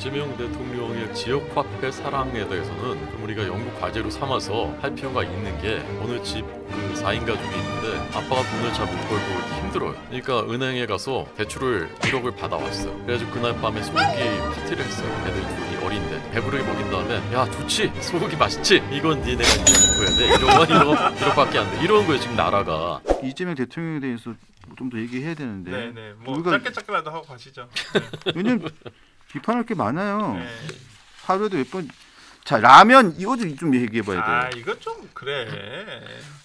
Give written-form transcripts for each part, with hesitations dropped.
이재명 대통령의 지역화폐 사랑에 대해서는 좀 우리가 연구 과제로 삼아서 할 필요가 있는 게 어느 집 그 4인 가족이 있는데 아빠가 돈을 잘 못 벌고 힘들어요. 그러니까 은행에 가서 대출을 1억을 받아왔어요. 그래가지고 그날 밤에 소고기 파티를 했어요. 애들 둘이 어린데 배부르게 먹인 다음에 야 좋지 소고기 맛있지 이건 니네가 이제 먹어야 돼 1억밖에 안 돼 이런 거예요 지금 나라가. 이재명 대통령에 대해서 좀 더 얘기해야 되는데 네네 뭐 우리가 짧게라도 하고 가시죠. 네. 왜냐면 비판할 게 많아요. 네. 하루에도 몇 번. 자 라면 이것도 좀 얘기해봐야 돼요. 아 이거 좀 그래.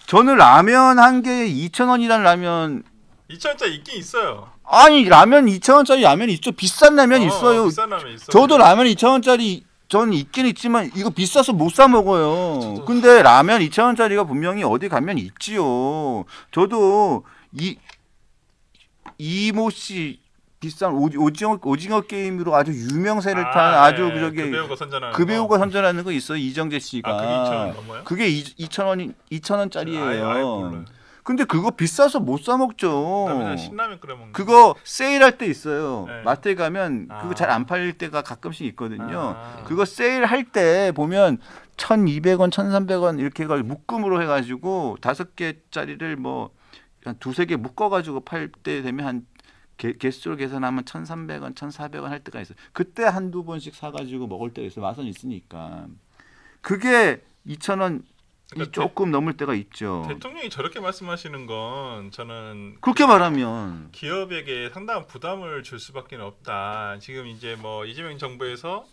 저는 라면 한 개에 2,000원이라는 라면 2,000원짜리 있긴 있어요. 아니 라면 2,000원짜리 라면이 있죠. 비싼 라면 있어요. 비싼 라면 있어. 저도 라면 2,000원짜리 저는 있긴 있지만 이거 비싸서 못 사 먹어요. 근데 라면 2,000원짜리가 분명히 어디 가면 있지요. 저도 이모 씨 비싼 오징어 게임으로 아주 유명세를 탄 아주 네. 저기 그 배우가 선전하는 거 있어요. 이정재 씨가. 그게 2,000원 넘어요? 그게 2,000원짜리예요. 아예 몰라요. 근데 그거 비싸서 못 사 먹죠. 그러면 신라면 끓여 먹는. 그거 세일할 때 있어요. 네. 마트에 가면 그거 잘 안 팔릴 때가 가끔씩 있거든요. 아. 그거 세일할 때 보면 1,200원, 1,300원 이렇게 해가지고 묶음으로 해가지고 5개짜리를 뭐 한 2-3개 묶어가지고 팔 때 되면 한 개수로 계산하면 1,300원, 1,400원 할 때가 있어요. 그때 한두 번씩 사가지고 먹을 때가 있어요. 맛은 있으니까. 그게 2,000원 그러니까 조금 넘을 때가 있죠. 대통령이 저렇게 말씀하시는 건 저는 그렇게 말하면 기업에게 상당한 부담을 줄 수밖에 없다. 지금 이제 뭐 이재명 정부에서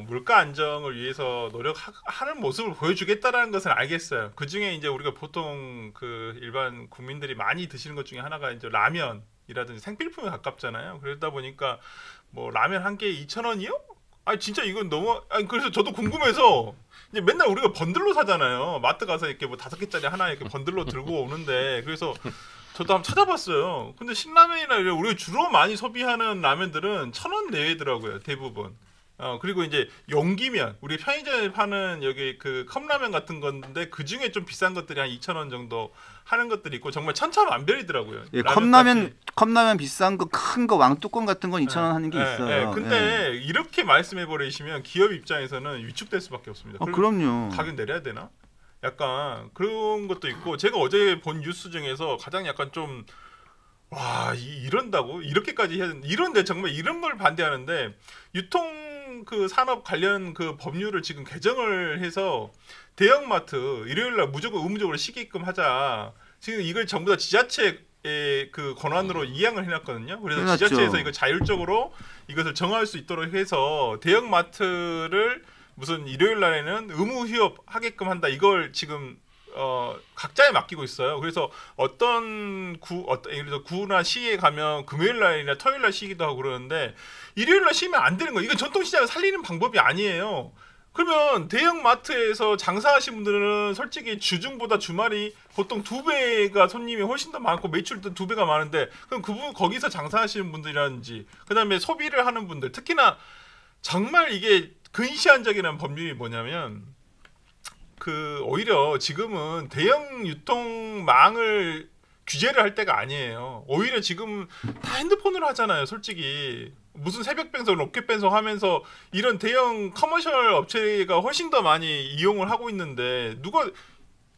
물가 안정을 위해서 노력하는 모습을 보여주겠다라는 것은 알겠어요. 그 중에 이제 우리가 보통 그 일반 국민들이 많이 드시는 것 중에 하나가 이제 라면이라든지 생필품에 가깝잖아요. 그러다 보니까 뭐 라면 한 개에 2,000원이요? 아니 진짜 이건 너무 아니 그래서 저도 궁금해서 이제 맨날 우리가 번들로 사잖아요. 마트 가서 이렇게 뭐 5개짜리 하나 이렇게 번들로 들고 오는데 그래서 저도 한번 찾아봤어요. 근데 신라면이나 우리가 주로 많이 소비하는 라면들은 1,000원 내외더라고요. 대부분. 그리고 이제 용기면 우리 편의점에 파는 여기 그 컵라면 같은 건데 그 중에 좀 비싼 것들이 한 2,000원 정도 하는 것들이 있고 정말 천차만별이더라고요. 예, 컵라면 비싼 거 큰 거 왕뚜껑 같은 건 2,000원 하는 게 있어요. 근데 이렇게 말씀해 버리시면 기업 입장에서는 위축될 수밖에 없습니다. 그럼요. 가격 내려야 되나? 약간 그런 것도 있고 제가 어제 본 뉴스 중에서 가장 약간 좀 와 이런다고 이렇게까지 해야 된다. 이런데 정말 이런 걸 반대하는데 유통 그 산업 관련 그 법률을 지금 개정을 해서 대형마트 일요일날 무조건 의무적으로 쉬게끔 하자. 지금 이걸 전부 다 지자체의 그 권한으로 이양을 해놨거든요. 그래서 해놨죠. 지자체에서 이거 자율적으로 이것을 정할 수 있도록 해서 대형마트를 무슨 일요일 날에는 의무 휴업하게끔 한다. 이걸 지금 각자에 맡기고 있어요. 그래서 어떤 예를 들어 구나 시에 가면 금요일 날이나 토요일 날 쉬기도 하고 그러는데 일요일 날 쉬면 안 되는 거예요. 이건 전통시장을 살리는 방법이 아니에요. 그러면 대형 마트에서 장사하시는 분들은 솔직히 주중보다 주말이 보통 2배가 손님이 훨씬 더 많고 매출도 2배가 많은데 그럼 그분 거기서 장사하시는 분들이라든지 그다음에 소비를 하는 분들 특히나 정말 이게 근시안적이라는 법률이 뭐냐면 그 오히려 지금은 대형 유통망을 규제를 할 때가 아니에요. 오히려 지금 다 핸드폰으로 하잖아요. 솔직히 무슨 새벽 배송, 로켓 배송 하면서 이런 대형 커머셜 업체가 훨씬 더 많이 이용을 하고 있는데 누가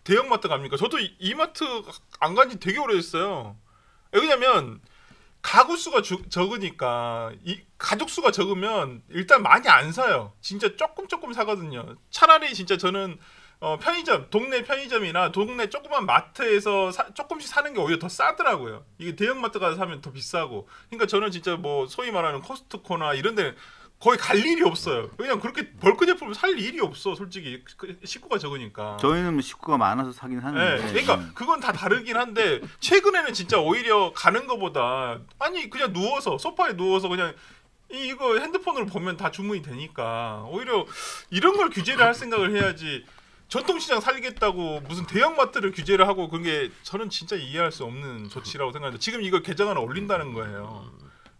대형마트 갑니까? 저도 이마트 안 간 지 되게 오래됐어요. 왜냐면 가구 수가 적으니까 이 가족 수가 적으면 일단 많이 안 사요. 진짜 조금 사거든요. 차라리 진짜 저는 편의점, 동네 편의점이나 동네 조그만 마트에서 조금씩 사는 게 오히려 더 싸더라고요. 이게 대형마트 가서 사면 더 비싸고. 그러니까 저는 진짜 뭐 소위 말하는 코스트코나 이런 데는 거의 갈 일이 없어요. 그냥 그렇게 벌크 제품을 살 일이 없어. 솔직히 식구가 적으니까. 저희는 뭐 식구가 많아서 사긴 하는데. 네, 그러니까 그건 다 다르긴 한데 최근에는 진짜 오히려 가는 것보다 아니 그냥 누워서 소파에 누워서 그냥 이거 핸드폰으로 보면 다 주문이 되니까 오히려 이런 걸 규제를 할 생각을 해야지. 전통시장 살리겠다고 무슨 대형마트를 규제를 하고 그게 저는 진짜 이해할 수 없는 조치라고 생각하는데 지금 이걸 개정안을 올린다는 거예요.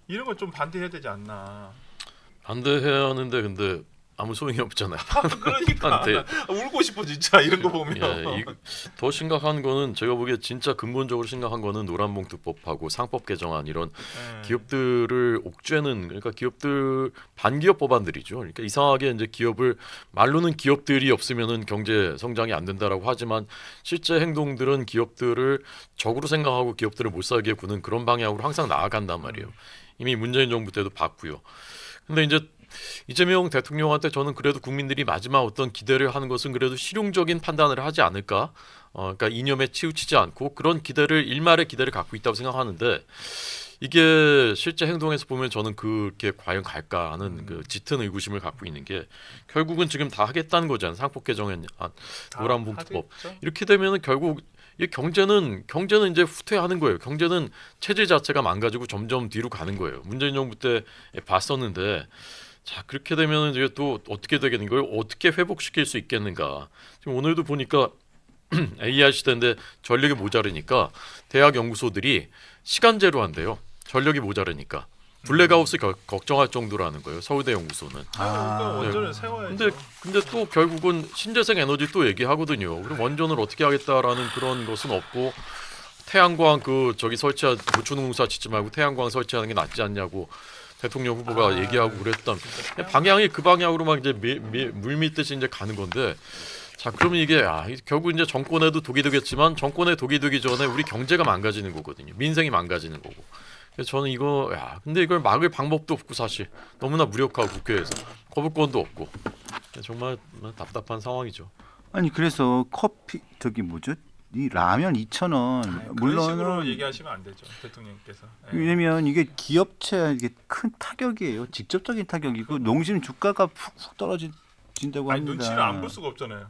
이런 건 좀 반대해야 되지 않나. 반대해야 하는데 근데 아무 소용이 없잖아요. 그러니까 한테. 울고 싶어 진짜 이런 거 보면. 더 심각한 거는 제가 보기에 진짜 근본적으로 심각한 거는 노란봉투법하고 상법 개정안 이런 기업들을 옥죄는 그러니까 기업들 반기업 법안들이죠. 그러니까 이상하게 이제 기업을 말로는 기업들이 없으면은 경제 성장이 안 된다라고 하지만 실제 행동들은 기업들을 적으로 생각하고 기업들을 못 살게 구는 그런 방향으로 항상 나아간단 말이에요. 이미 문재인 정부 때도 봤고요. 근데 이제 이재명 대통령한테 저는 그래도 국민들이 마지막 어떤 기대를 하는 것은 그래도 실용적인 판단을 하지 않을까. 그러니까 이념에 치우치지 않고 그런 기대를 일말의 기대를 갖고 있다고 생각하는데 이게 실제 행동에서 보면 저는 그렇게 과연 갈까 하는 그 짙은 의구심을 갖고 있는 게 결국은 지금 다 하겠다는 거잖아요. 상법 개정안, 노란봉투법 이렇게 되면은 결국 이 경제는 이제 후퇴하는 거예요. 경제는 체질 자체가 망가지고 점점 뒤로 가는 거예요. 문재인 정부 때 봤었는데. 자 그렇게 되면 이제 또 어떻게 되겠는 거예요? 어떻게 회복시킬 수 있겠는가? 지금 오늘도 보니까 AI 시대인데 전력이 모자르니까 대학 연구소들이 시간제로 한대요. 전력이 모자르니까 블랙아웃을 걱정할 정도라는 거예요. 서울대 연구소는. 그러니까 원전을 세워야죠. 근데 또 결국은 신재생 에너지 또 얘기하거든요. 그럼 원전을 어떻게 하겠다라는 그런 것은 없고 태양광 고추농사 짓지 말고 태양광 설치하는 게 낫지 않냐고. 대통령 후보가 얘기하고 그랬던 방향이 그 방향으로 막 이제 물밀듯이 이제 가는 건데 자 그러면 이게 결국 이제 정권에도 독이 되겠지만 정권에 독이 되기 전에 우리 경제가 망가지는 거거든요. 민생이 망가지는 거고. 그래서 저는 이거 근데 이걸 막을 방법도 없고 사실 너무나 무력하고 국회에서 거부권도 없고 정말 답답한 상황이죠. 아니 그래서 커피 이 라면 2,000원 그런 식으로 물론 얘기하시면 안 되죠 대통령께서. 왜냐면 이게 기업체 이게 큰 타격이에요. 직접적인 타격이고 농심 주가가 푹 떨어진다고 아니 합니다. 눈치를 안 볼 수가 없잖아요.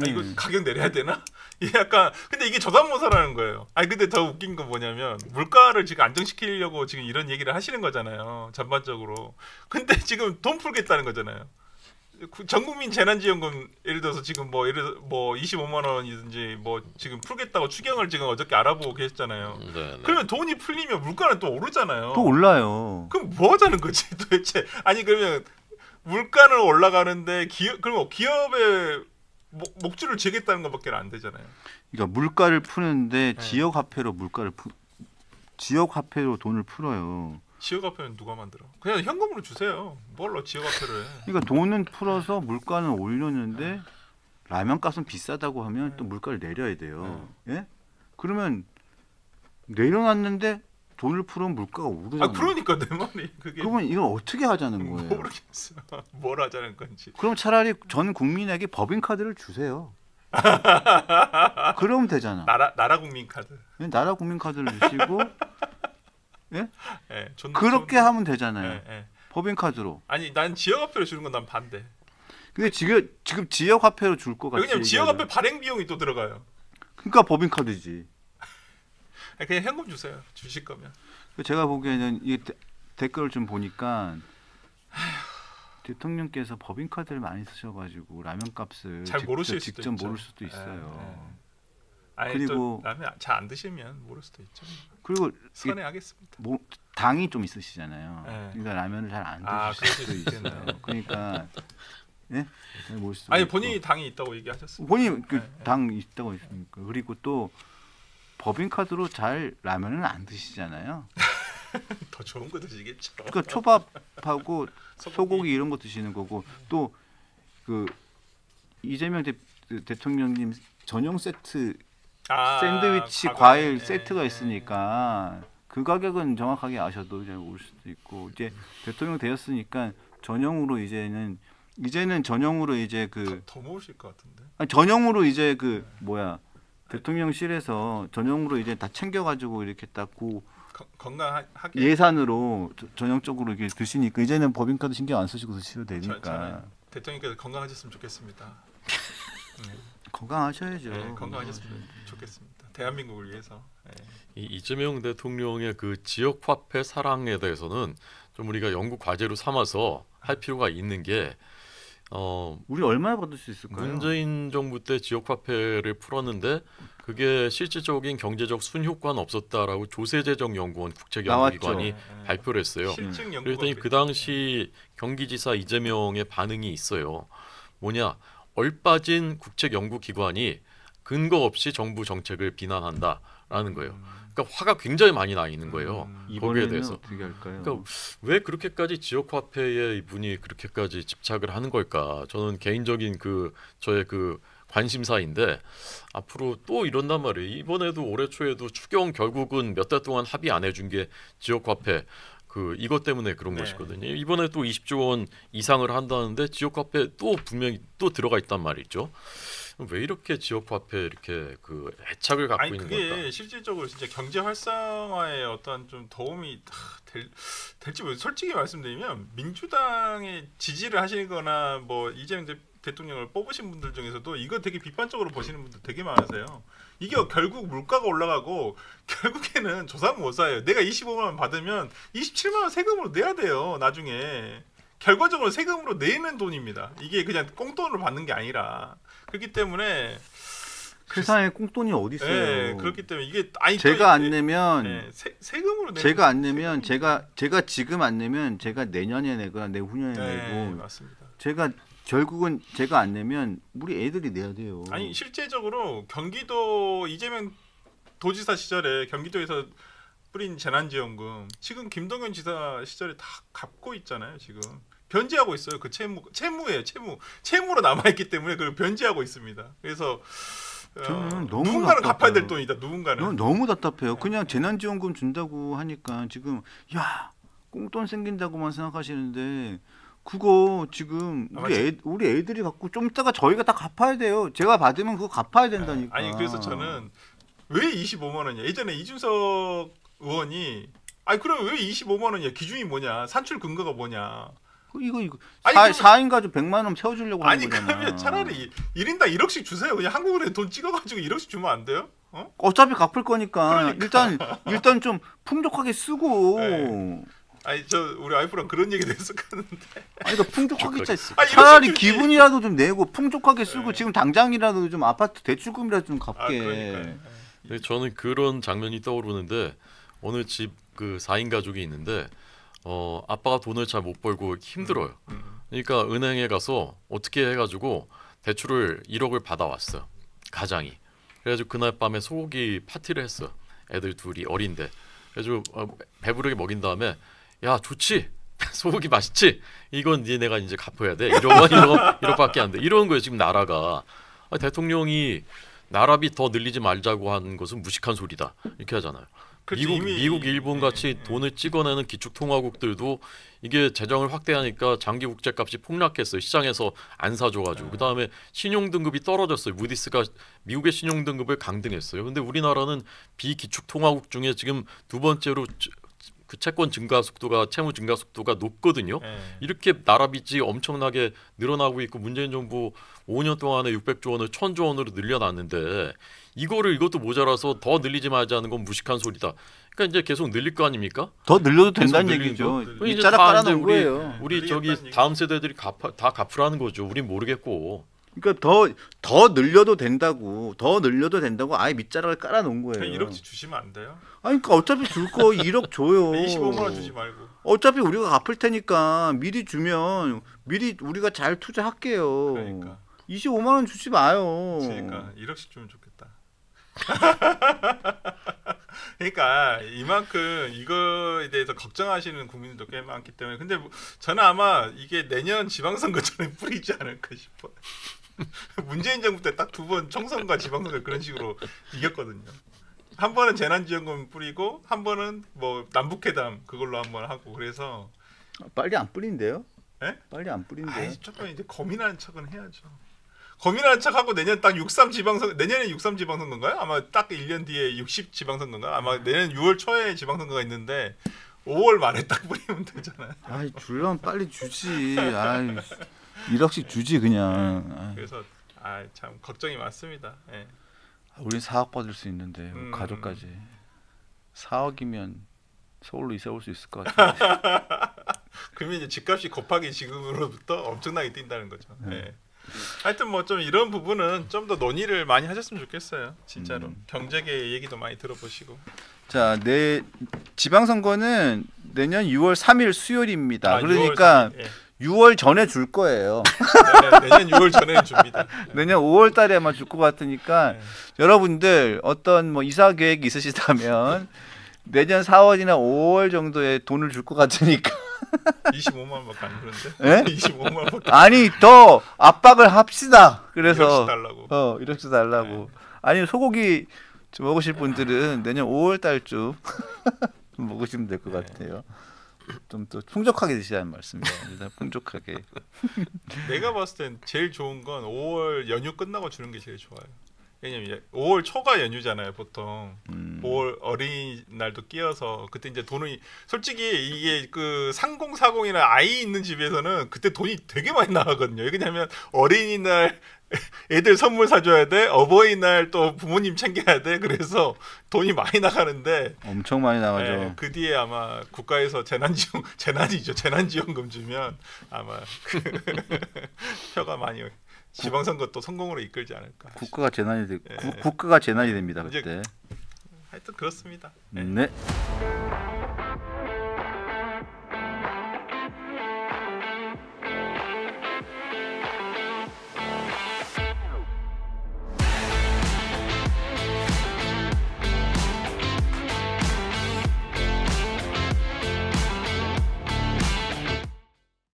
이거 가격 내려야 되나? 이게 약간 근데 이게 저담모사라는 거예요. 아니 근데 더 웃긴 건 뭐냐면 물가를 지금 안정시키려고 지금 이런 얘기를 하시는 거잖아요. 전반적으로. 근데 지금 돈 풀겠다는 거잖아요. 전국민 재난지원금 예를 들어서 지금 뭐 25만 원이든지 뭐 지금 풀겠다고 추경을 지금 어저께 알아보고 계셨잖아요. 네. 그러면 돈이 풀리면 물가는 또 오르잖아요. 또 올라요. 그럼 뭐 하자는 거지 도대체? 아니 그러면 물가는 올라가는데 그러면 기업의 목줄을 재겠다는 것밖에 안 되잖아요. 그러니까 물가를 푸는데 네. 지역 화폐로 돈을 풀어요. 지역화폐는 누가 만들어? 그냥 현금으로 주세요. 뭘로 지역화폐를 해? 그러니까 돈은 풀어서 물가는 올렸는데 라면 값은 비싸다고 하면 또 물가를 내려야 돼요. 예? 그러면 내려놨는데 돈을 풀으면 물가가 오르잖아요. 그러니까 내 말이 그게. 그러면 이걸 어떻게 하자는 거예요? 모르겠어. 뭘 하자는 건지. 그럼 차라리 전 국민에게 법인카드를 주세요. 그러면 되잖아. 나라 국민 카드. 나라 국민카드를 주시고 예? 예, 그렇게 하면 되잖아요. 예. 법인카드로. 아니 난 지역화폐로 주는 건 난 반대. 근데 지금 지역화폐로 줄 것 같지. 왜냐면 지역화폐 발행 비용이 또 들어가요. 그러니까 법인카드지. 그냥 현금 주세요. 주실 거면. 제가 보기에는 이 댓글을 좀 보니까 대통령께서 법인카드를 많이 쓰셔가지고 라면값을 잘 모르실 수도 직접 있죠. 모를 수도 있어요. 아니, 그리고 라면 잘 안 드시면 모를 수도 있죠. 그리고 선회하겠습니다. 당이 좀 있으시잖아요. 네. 그러니까 라면을 잘 안 그럴 드실 수도 수도 있어요. 그러니까 예? 모를 수도 아니 있고. 본인이 당이 있다고 얘기하셨어요. 본인 네. 당 있다고 했으니까. 그리고 또 법인카드로 잘 라면을 안 드시잖아요. 더 좋은 거 드시겠죠. 그러니까 초밥하고 소고기 이런 거 드시는 거고 또 그 이재명 대통령님 전용 세트 샌드위치 과일 세트가 있으니까 그 가격은 정확하게 아셔도 잘 모를 수도 있고 이제 대통령 되었으니까 전용으로 이제는 전용으로 이제 더 모으실 것 같은데. 전용으로 이제 대통령실에서 전용으로 이제 다 챙겨가지고 이렇게 딱 건강하게 예산으로 전형적으로 이렇게 드시니까 이제는 법인카드 신경 안 쓰시고 드셔도 되니까 대통령께서 건강하셨으면 좋겠습니다. 건강하셔야죠. 네, 건강하셨으면 좋겠습니다. 대한민국을 위해서. 네. 이재명 대통령의 그 지역 화폐 사랑에 대해서는 좀 우리가 연구 과제로 삼아서 할 필요가 있는 게 우리 얼마나 받을 수 있을까요? 문재인 정부 때 지역화폐를 풀었는데 그게 실질적인 경제적 순효과는 없었다라고 조세재정연구원 국책연구기관이 나왔죠. 발표를 했어요. 실증 연구가 그랬더니 그 그랬죠. 당시 경기지사 이재명의 반응이 있어요. 뭐냐? 얼빠진 국책연구기관이 근거 없이 정부 정책을 비난한다라는 거예요. 그러니까 화가 굉장히 많이 나 있는 거예요. 거기에 이번에는 대해서. 어떻게 할까요? 그러니까 왜 그렇게까지 지역화폐에 이분이 그렇게까지 집착을 하는 걸까? 저는 개인적인 저의 관심사인데 앞으로 또 이런단 말이에요. 이번에도 올해 초에도 추경 결국은 몇 달 동안 합의 안 해준 게 지역화폐 이것 때문에 그런 네. 것이거든요. 이번에 또 20조 원 이상을 한다는데 지역화폐 또 분명히 또 들어가 있단 말이죠. 왜 이렇게 지역화폐 이렇게 애착을 갖고 아니 있는 그게 걸까? 실질적으로 진짜 경제 활성화에 어떤 좀 도움이 될지 솔직히 말씀드리면 민주당에 지지를 하시거나 뭐 이재명 대통령을 뽑으신 분들 중에서도 이거 되게 비판적으로 보시는 분들 되게 많으세요. 이게 결국 물가가 올라가고 결국에는 조상 못 사요. 내가 25만 원 받으면 27만 원 세금으로 내야 돼요. 나중에 결과적으로 세금으로 내는 돈입니다. 이게 그냥 꽁돈으로 받는 게 아니라 그렇기 때문에 세상에 꽁돈이 어디 있어요? 네, 그렇기 때문에 이게 아니 제가 안 내면 네, 세금으로 내는 제가 안 내면 제가 지금 안 내면 제가 내년에 내거나 내후년에 네, 내고 맞습니다. 제가 결국은 제가 안 내면 우리 애들이 내야 돼요. 아니 실제적으로 경기도 이재명 도지사 시절에 경기도에서 뿌린 재난지원금 지금 김동연 지사 시절에 다 갚고 있잖아요. 지금 변제하고 있어요. 그 채무예요. 채무로 남아 있기 때문에 그걸 변제하고 있습니다. 그래서 저는 너무 누군가는 갚아야 될 답답해요. 돈이다. 누군가는. 너무 답답해요. 그냥 재난지원금 준다고 하니까 지금 야 꽁돈 생긴다고만 생각하시는데 그거 지금 우리 애들이 갖고 좀 이따가 저희가 다 갚아야 돼요. 제가 받으면 그거 갚아야 된다니까. 아니 그래서 저는 왜 25만 원이야? 예전에 이준석 의원이 아니 그럼 왜 25만 원이야? 기준이 뭐냐? 산출 근거가 뭐냐? 이거 아니, 4인 가족 100만 원 세워주려고 하는 아니 거잖아. 그러면 차라리 1인당 1억씩 주세요. 그냥 한국은행 돈 찍어가지고 1억씩 주면 안 돼요? 어? 어차피 갚을 거니까 그러니까. 일단 좀 풍족하게 쓰고. 네. 아니 저 우리 와이프랑 그런 얘기도 했었는데. 아니 그러니까 풍족하게 아니, 차라리 이렇게 기분이라도 좀 내고 풍족하게 쓰고 네. 지금 당장이라도 좀 아파트 대출금이라도 좀 갚게. 아 그러니까. 근데 저는 그런 장면이 떠오르는데 어느 집 4인 가족이 있는데 아빠가 돈을 잘 못 벌고 힘들어요. 그러니까 은행에 가서 어떻게 해가지고 대출을 1억을 받아왔어. 가장이. 그래가지고 그날 밤에 소고기 파티를 했어. 애들 둘이 어린데. 그래가지고 배부르게 먹인 다음에 야 좋지? 소고기 맛있지? 이건 니네가 이제 갚아야 돼. 1억밖에 안 돼. 이런 거예요 지금 나라가. 대통령이 나라비 더 늘리지 말자고 한 것은 무식한 소리다. 이렇게 하잖아요. 그렇지, 미국, 일본 같이 돈을 찍어내는 기축통화국들도 이게 재정을 확대하니까 장기 국제값이 폭락했어요. 시장에서 안 사줘가지고. 그다음에 신용등급이 떨어졌어요. 무디스가 미국의 신용등급을 강등했어요. 근데 우리나라는 비기축통화국 중에 지금 두 번째로 그 채권 증가 속도가 채무 증가 속도가 높거든요. 이렇게 나라 빚이 엄청나게 늘어나고 있고 문재인 정부 5년 동안에 600조 원을 1000조 원으로 늘려놨는데 이것도 모자라서 더 늘리지 말자는 건 무식한 소리다. 그러니까 이제 계속 늘릴 거 아닙니까? 더 늘려도 계속 된다는 늘리고. 얘기죠. 이제 밑자락 다 깔아놓은 이제 거예요. 우리 저기 늘리겠다는 다음 세대들이 다 갚으라는 거죠. 우린 모르겠고. 그러니까 더 늘려도 된다고 아예 밑자락을 깔아놓은 거예요. 그냥 1억씩 주시면 안 돼요? 아니 그러니까 어차피 줄 거 1억 줘요. 25만 원 주지 말고. 어차피 우리가 갚을 테니까 미리 주면 미리 우리가 잘 투자할게요. 그러니까. 25만 원 주지 마요. 그러니까 1억씩 주면 좋겠다. 그러니까 이만큼 이거에 대해서 걱정하시는 국민들도 꽤 많기 때문에 근데 저는 아마 이게 내년 지방선거 전에 뿌리지 않을까 싶어요. 문재인 정부 때 딱 2번 총선과 지방선거 그런 식으로 이겼거든요. 한 번은 재난지원금 뿌리고 한 번은 뭐 남북회담 그걸로 한 번 하고 그래서 빨리 안 뿌린대요? 예? 빨리 안 뿌린대요. 아이 조금 이제 고민하는 척은 해야죠. 고민하는 척하고 내년 딱 63 지방선 내년에 63 지방선거인가요? 아마 딱 1년 뒤에 60 지방선거인가? 아마 내년 6월 초에 지방선거가 있는데 5월 말에 딱 뿌리면 되잖아요. 아이 줄려면 빨리 주지. 아이 1억씩 주지 그냥. 아이. 그래서 참 걱정이 많습니다. 예. 우린 4억 받을 수 있는데 가족까지 4억이면 서울로 이사 올 수 있을 것 같아요. 그러면 이제 집값이 곱하기 지금으로부터 엄청나게 뛴다는 거죠. 네. 하여튼 뭐 좀 이런 부분은 좀 더 논의를 많이 하셨으면 좋겠어요. 진짜로 경제계 얘기도 많이 들어보시고. 자, 내 지방선거는 내년 6월 3일 수요일입니다. 아, 그러니까 6월 3일, 예. 6월 전에 줄 거예요. 내년 6월 전에는 줍니다. 내년 5월 달에 아마 줄 것 같으니까 네. 여러분들 어떤 뭐 이사 계획이 있으시다면 내년 4월이나 5월 정도에 돈을 줄 것 같으니까 25만 원밖에 안 예? 그런데. 25만 원밖에. 아니 더 압박을 합시다. 그래서 1억씩 달라고. 1억씩 달라고. 아니 소고기 먹으실 분들은 내년 5월 달쯤 먹으시면 될 것 같아요. 좀 또 풍족하게 드시라는 말씀이에요. 일단 풍족하게. 내가 봤을 땐 제일 좋은 건 5월 연휴 끝나고 주는 게 제일 좋아요. 왜냐면 5월 초가 연휴잖아요, 보통. 5월 어린이날도 끼어서 그때 이제 돈이 솔직히 이게 그 3040이나 아이 있는 집에서는 그때 돈이 되게 많이 나가거든요. 왜냐면 어린이날 애들 선물 사줘야 돼, 어버이날 또 부모님 챙겨야 돼. 그래서 돈이 많이 나가는데 엄청 많이 나가죠. 네, 그 뒤에 아마 국가에서 재난지원금 주면 아마 그 표가 많이 지방선거 또 성공으로 이끌지 않을까. 국가가 재난이 예. 국가가 재난이 됩니다 이제 그때. 하여튼 그렇습니다. 네.